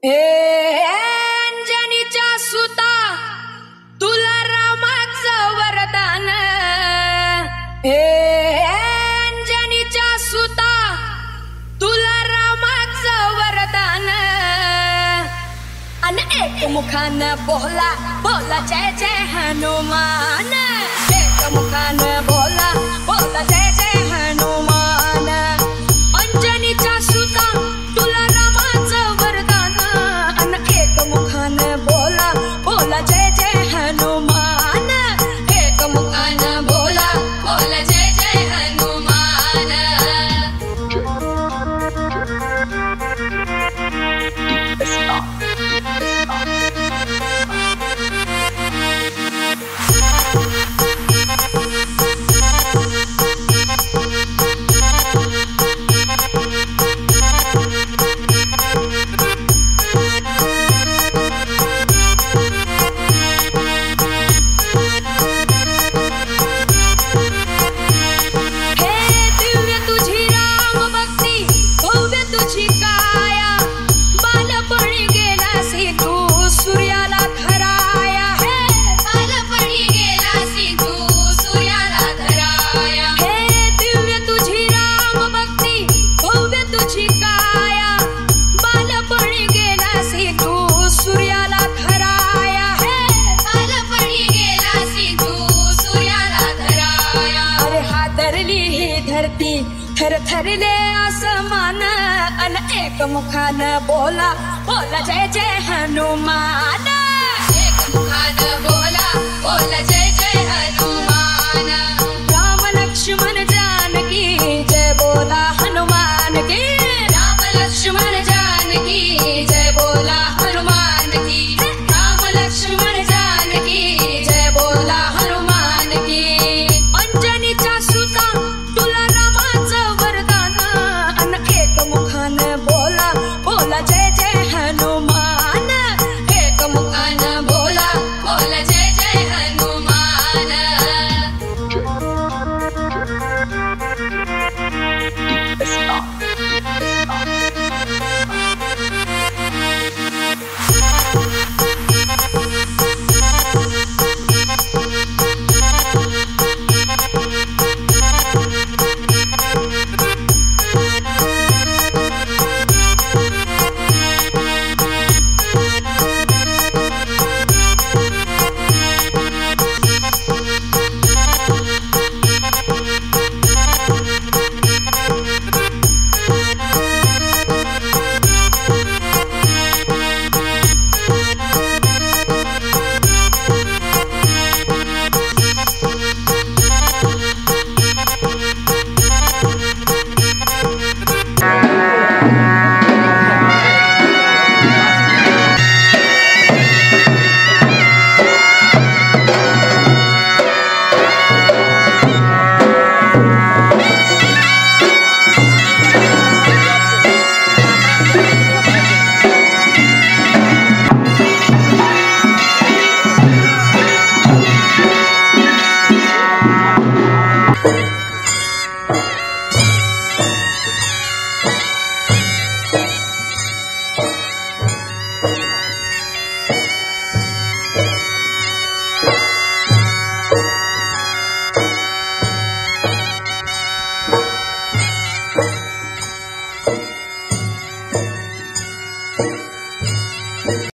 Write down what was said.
हे अंजनीच्या सुता तुला रामाचं वरदान। हे अंजनीच्या सुता तुला रामाचं वरदान। अन एक मुखानं बोला बोला जय जय हनुमान। एक मुखानं बोला बोला जय जय हनुमान। अंजनीच्या सुता तुला रामाचं वरदान। अन एक मुखानं बोला बोला जय जय हनुमान। एक मुखानं बोला बोला जय जय हनुमान। धरती थर थरले आसमान। अन एक मुखानं बोला बोला जय जय हनुमान। एक मुखानं बोला बोला जय जय हनुमान। राम लक्ष्मण जानकी जय बोला हनुमान की। राम लक्ष्मण जानकी जय बोला हनुमान की। राम लक्ष्मण जानकी जय बोला हनुमान की। अंजनीच्या सुता तुला रामाचं वरदान। अन एक मुखानं बोला बोला जय जय हनुमान। एक मुखानं बोला बोला जय जय हनुमान।